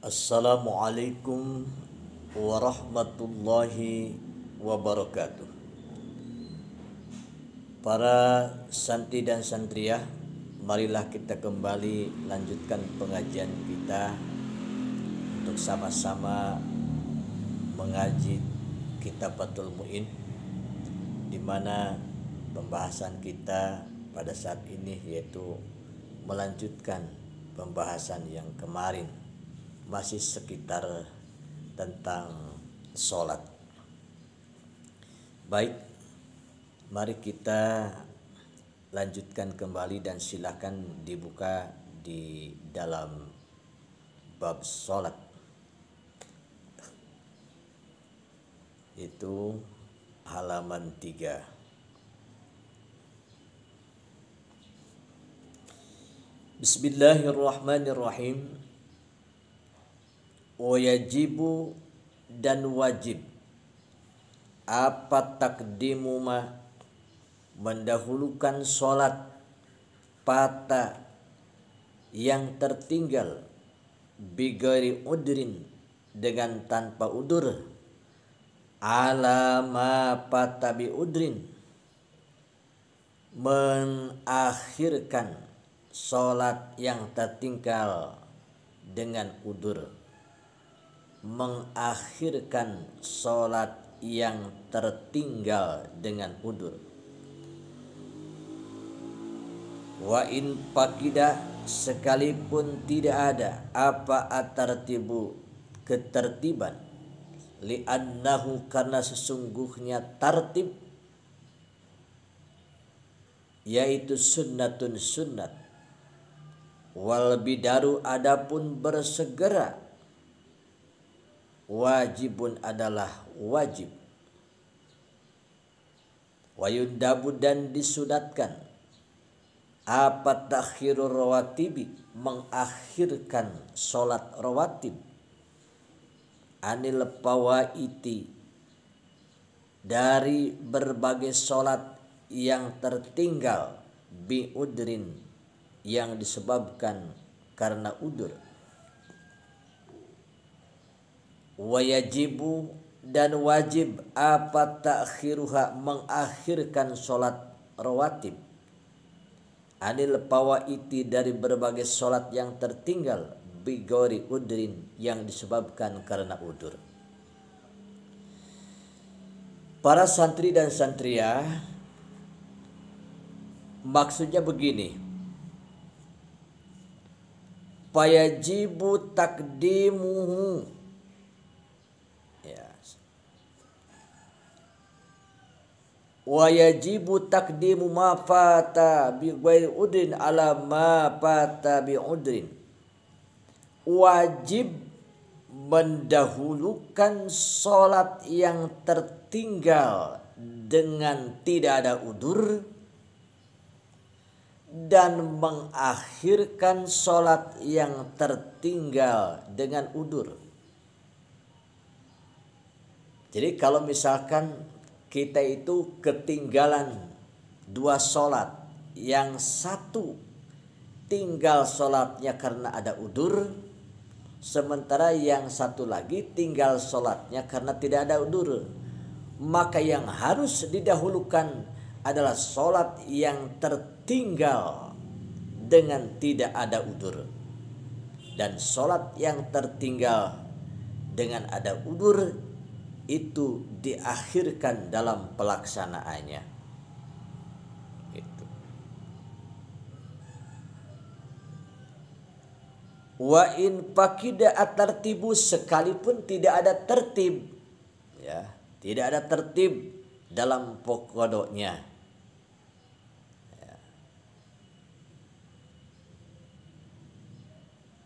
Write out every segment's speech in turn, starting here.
Assalamualaikum warahmatullahi wabarakatuh. Para santri dan santriah, marilah kita kembali lanjutkan pengajian kita untuk sama-sama mengaji kitab Fathul Mu'in, di mana pembahasan kita pada saat ini yaitu melanjutkan pembahasan yang kemarin, masih sekitar tentang sholat. Baik, mari kita lanjutkan kembali dan silakan dibuka di dalam bab sholat, itu halaman 3. Bismillahirrahmanirrahim. Wajibu dan wajib apa takdimu ma, mendahulukan sholat pada yang tertinggal, bigari udrin, dengan tanpa udur, ala ma pata bi udrin, mengakhirkan sholat yang tertinggal dengan udur, mengakhirkan sholat yang tertinggal dengan udur. Wa in pakida, sekalipun tidak ada apa atartibu, ketertiban, li'annahu, karena sesungguhnya tartib yaitu sunnatun sunnat, wal bidaru adapun bersegera, wajibun adalah wajib, wayundabu dan disunatkan, apa takhirur rawatibi, mengakhirkan sholat rawatib, anil pawaiti, dari berbagai sholat yang tertinggal, biudrin, yang disebabkan karena udur. Wajibu dan wajib apa takhiruha, mengakhirkan sholat rawatib, anil pawaiti, dari berbagai sholat yang tertinggal, bigori udrin, yang disebabkan karena udur. Para santri dan santriah, maksudnya begini, fayajibu takdimuhu, wa yajibu takdimu ma fata bi ghairi udrin ala ma fata bi udrin. Wajib mendahulukan sholat yang tertinggal dengan tidak ada udur, dan mengakhirkan sholat yang tertinggal dengan udur. Jadi kalau misalkan kita itu ketinggalan dua sholat, yang satu tinggal sholatnya karena ada udur, sementara yang satu lagi tinggal sholatnya karena tidak ada udur, maka yang harus didahulukan adalah sholat yang tertinggal dengan tidak ada udur, dan sholat yang tertinggal dengan ada udur itu diakhirkan dalam pelaksanaannya. Itu. Wa in pakida atartibu, sekalipun tidak ada tertib, ya, tidak ada tertib dalam pokoknya. Ya.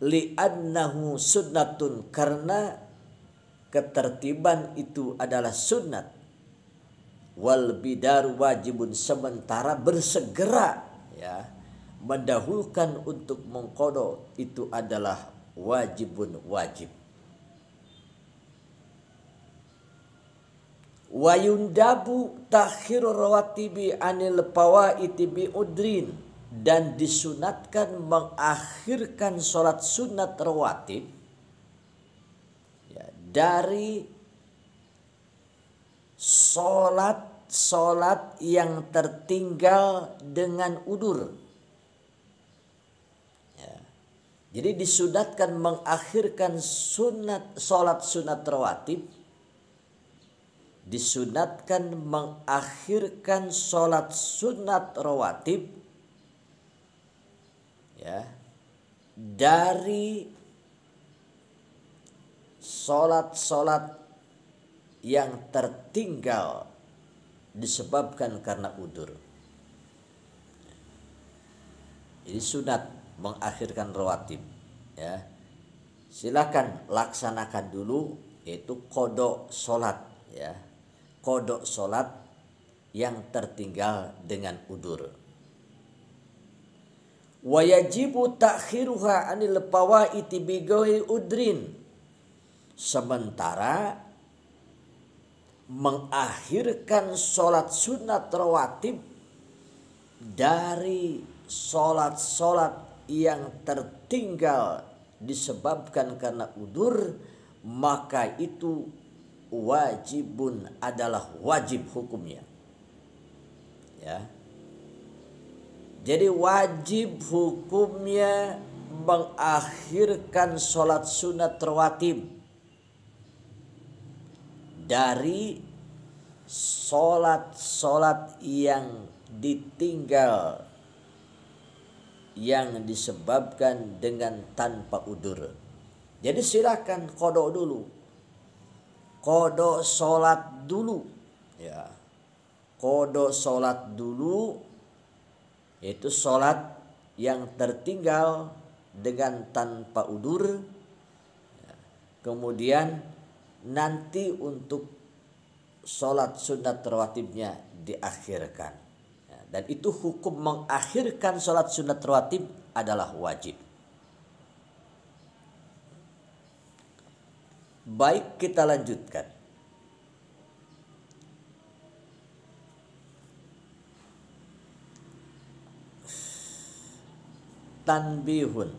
Li'annahu sunnatun, karena ketertiban itu adalah sunnat, wal bidar wajibun, sementara bersegera, ya, mendahulukan untuk mengqada itu adalah wajibun, wajib. Wa yundabu takhirur rawatibi anil pawaiti bi udrin, dan disunatkan mengakhirkan sholat sunat rawatib dari solat yang tertinggal dengan udur. Ya. Jadi disunatkan mengakhirkan solat sunat rawatib. Disunatkan mengakhirkan solat sunat rawatib, ya, dari solat yang tertinggal disebabkan karena udur. Jadi sunat mengakhirkan rawatib, ya. Silakan laksanakan dulu, yaitu qada solat, ya. Qada solat yang tertinggal dengan udur. Wa yajibu ta'khiruha 'anil fawaiti bi ghairi udrin. Sementara mengakhirkan solat sunat rawatib dari solat yang tertinggal disebabkan karena udur, maka itu wajibun, adalah wajib hukumnya, ya. Jadi wajib hukumnya mengakhirkan solat sunat rawatib dari solat yang ditinggal yang disebabkan dengan tanpa udur. Jadi silakan qada dulu, qada solat dulu, ya. Qada solat dulu, yaitu solat yang tertinggal dengan tanpa udur, ya. Kemudian nanti untuk solat sunat rawatibnya diakhirkan, ya. Dan itu hukum mengakhirkan solat sunat rawatib adalah wajib. Baik, kita lanjutkan. Tanbihun,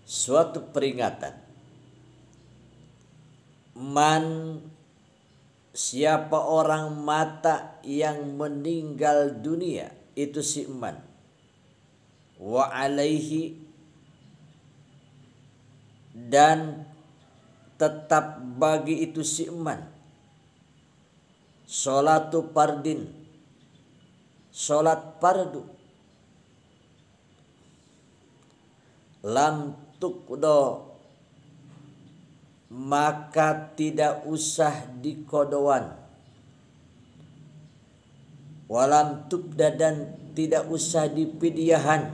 suatu peringatan. Man, siapa orang mata yang meninggal dunia, itu si man. Wa alaihi, dan tetap bagi itu si man, sholatu fardin, sholat fardu, lam tuqdo, maka tidak usah dikodoan, walam tubda, dan tidak usah dipidyahan,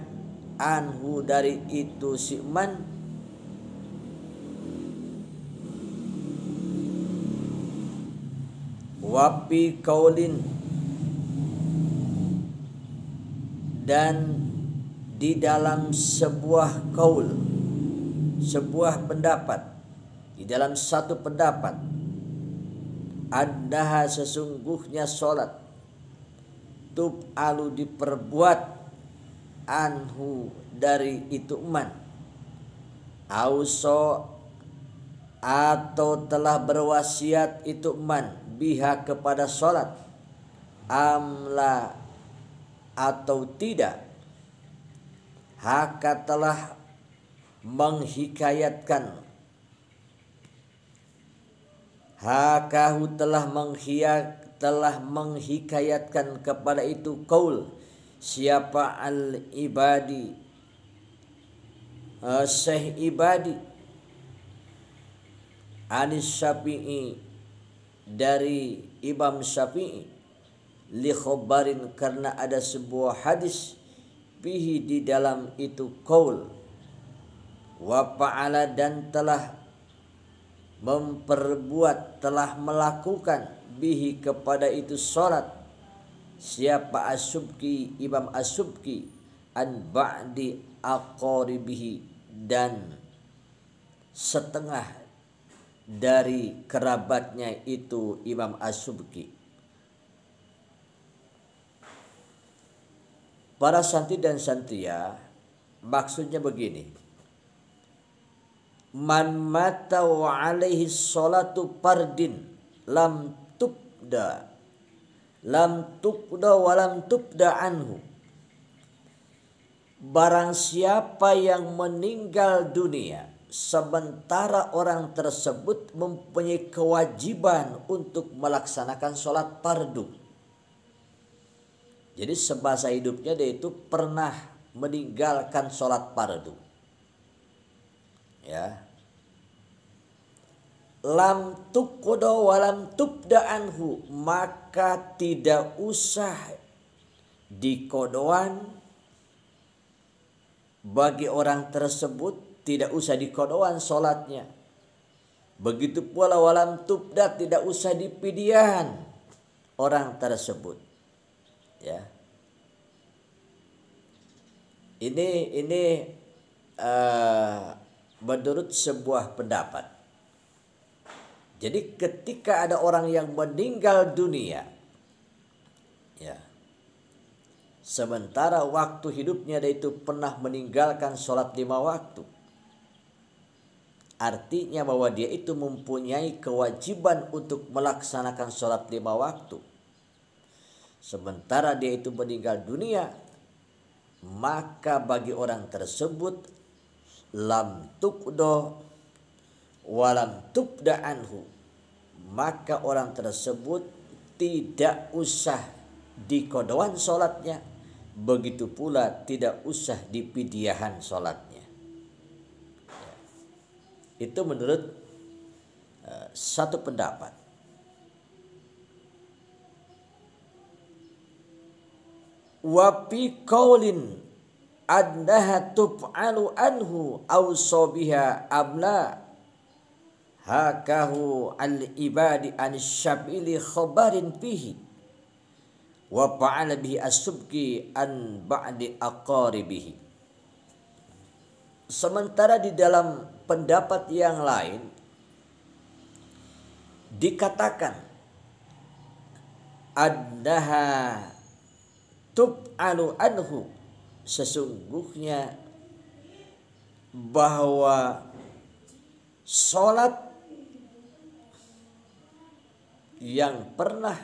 anhu dari itu si man, wapi kaulin, dan di dalam sebuah kaul, sebuah pendapat, di dalam satu pendapat, annaha, sesungguhnya solat, tub'alu, diperbuat, anhu dari itu man, auso, atau telah berwasiat itu man, biha kepada solat, amla, atau tidak, haka telah menghikayatkan, hakahu telah menghikayatkan kepada itu kaul, siapa al ibadi, Syekh Ibadi, Anis Syafi'i, dari Imam Syafi'i, li khobarin, karena ada sebuah hadis, bihi, di dalam itu qaul, wa fa'ala, dan telah memperbuat, telah melakukan, bihi kepada itu salat, siapa As-Subki, Imam As-Subki, an ba'di aqaribihi, dan setengah dari kerabatnya itu Imam As-Subki. Para santri dan santria, maksudnya begini. man mata wa alaihi sholatu fardin lam tubda wa lam tubda anhu. Barang siapa yang meninggal dunia sementara orang tersebut mempunyai kewajiban untuk melaksanakan sholat fardu. Jadi semasa hidupnya dia itu pernah meninggalkan sholat fardu. Ya. Lam tuqda wa lam tubda anhu, maka tidak usah dikodoan bagi orang tersebut, tidak usah dikodoan sholatnya. Begitu pula walam tubda, tidak usah dipidyahan orang tersebut. Ya. Ini menurut sebuah pendapat. Jadi ketika ada orang yang meninggal dunia, ya, sementara waktu hidupnya dia itu pernah meninggalkan sholat 5 waktu, artinya bahwa dia itu mempunyai kewajiban untuk melaksanakan sholat 5 waktu. Sementara dia itu meninggal dunia, maka bagi orang tersebut lam tuqdo walam tubda anhu, maka orang tersebut tidak usah dikodoan sholatnya, begitu pula tidak usah dipidyahan sholatnya. Itu menurut satu pendapat. Wa fi qaulin annaha tuf'alu anhu aw sabiha amla hakahu al-ibadi an syabili khabarin fihi wa fa'ala bihi as-subki an ba'di aqaribihi. Sementara di dalam pendapat yang lain dikatakan annaha tuf'alu anhu, sesungguhnya bahwa sholat yang pernah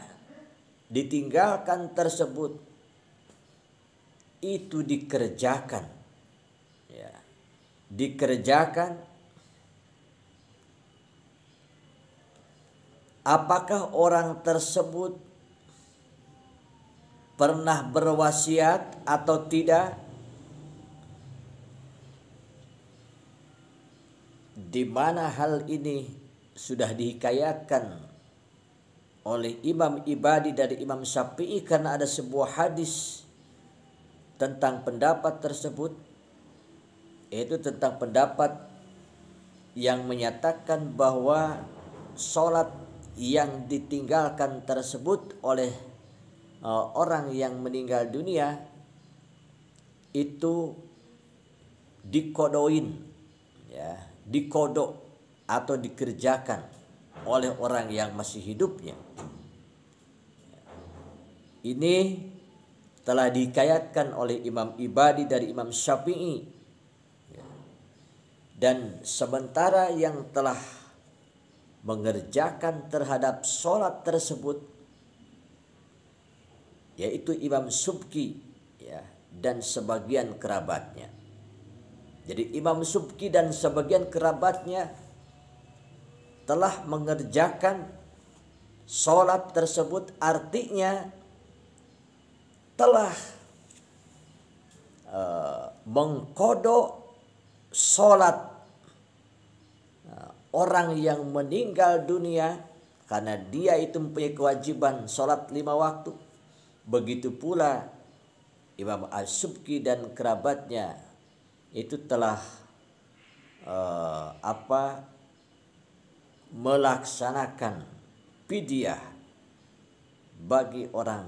ditinggalkan tersebut itu dikerjakan, ya, dikerjakan. Apakah orang tersebut pernah berwasiat atau tidak? Di mana hal ini sudah dihikayatkan oleh Imam Ibadi dari Imam Syafi'i, karena ada sebuah hadis tentang pendapat tersebut, yaitu tentang pendapat yang menyatakan bahwa sholat yang ditinggalkan tersebut oleh orang yang meninggal dunia itu dikodoin, ya, dikodok atau dikerjakan oleh orang yang masih hidupnya. Ini telah dihikayatkan oleh Imam Ibadi dari Imam Syafi'i. Dan sementara yang telah mengerjakan terhadap sholat tersebut yaitu Imam Subki, ya, dan sebagian kerabatnya. Jadi Imam Subki dan sebagian kerabatnya telah mengerjakan sholat tersebut, artinya telah mengkodok sholat orang yang meninggal dunia, karena dia itu mempunyai kewajiban sholat 5 waktu. Begitu pula Imam As-Subki dan kerabatnya itu telah melaksanakan fidyah bagi orang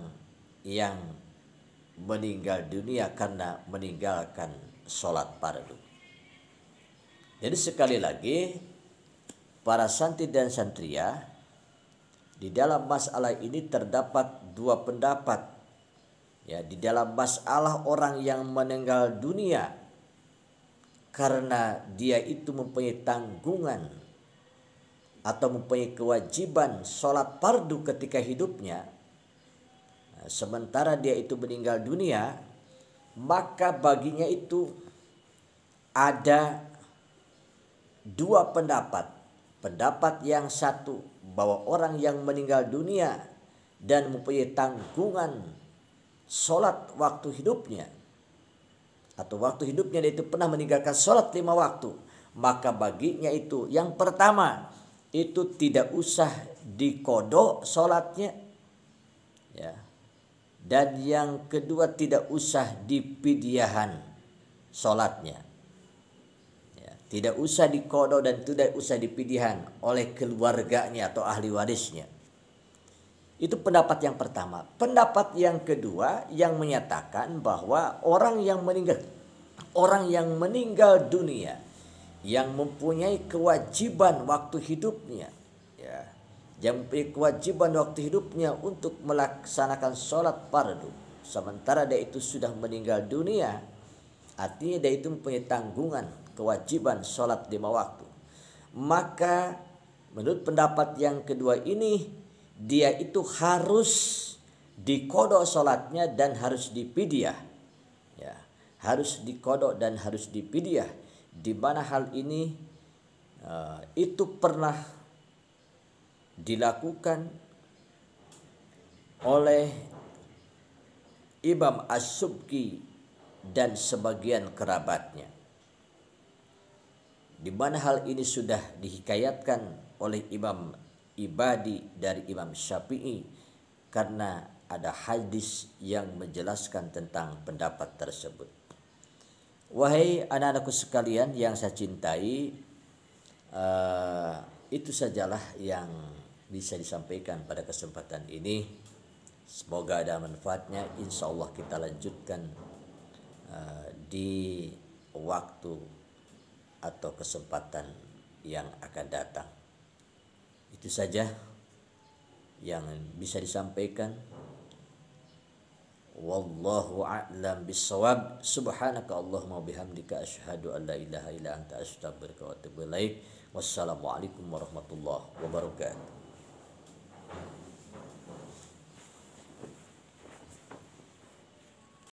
yang meninggal dunia karena meninggalkan sholat fardu. Jadi sekali lagi, para santri dan santria, di dalam masalah ini terdapat 2 pendapat. Ya, di dalam masalah orang yang meninggal dunia karena dia itu mempunyai tanggungan atau mempunyai kewajiban sholat fardu ketika hidupnya, sementara dia itu meninggal dunia, maka baginya itu ada dua pendapat. Pendapat yang satu bahwa orang yang meninggal dunia dan mempunyai tanggungan sholat waktu hidupnya, atau waktu hidupnya dia itu pernah meninggalkan sholat 5 waktu, maka baginya itu yang pertama itu tidak usah dikodok sholatnya, ya. Dan yang kedua tidak usah dipidyahan sholatnya, ya. Tidak usah dikodok dan tidak usah dipidyahan oleh keluarganya atau ahli warisnya. Itu pendapat yang pertama. Pendapat yang kedua yang menyatakan bahwa orang yang meninggal dunia yang mempunyai kewajiban waktu hidupnya, ya, yang mempunyai kewajiban waktu hidupnya untuk melaksanakan sholat fardu, sementara dia itu sudah meninggal dunia, artinya dia itu mempunyai tanggungan kewajiban sholat 5 waktu. Maka menurut pendapat yang kedua ini, dia itu harus dikodok sholatnya dan harus dipidyah, ya, harus dikodok dan harus dipidyah. Di mana hal ini itu pernah dilakukan oleh Imam As-Subki dan sebagian kerabatnya, di mana hal ini sudah dihikayatkan oleh Imam Ibadi dari Imam Syafi'i, karena ada hadis yang menjelaskan tentang pendapat tersebut. Wahai anak-anakku sekalian yang saya cintai, itu sajalah yang bisa disampaikan pada kesempatan ini. Semoga ada manfaatnya. Insya Allah kita lanjutkan di waktu atau kesempatan yang akan datang. Itu saja yang bisa disampaikan. Wallahu a'lam bissawab. Subhanaka Allahumma bihamdika asyhadu an la ilaha illa anta astaghfiruka wa atubu ilaik. Wassalamualaikum warahmatullahi wabarakatuh.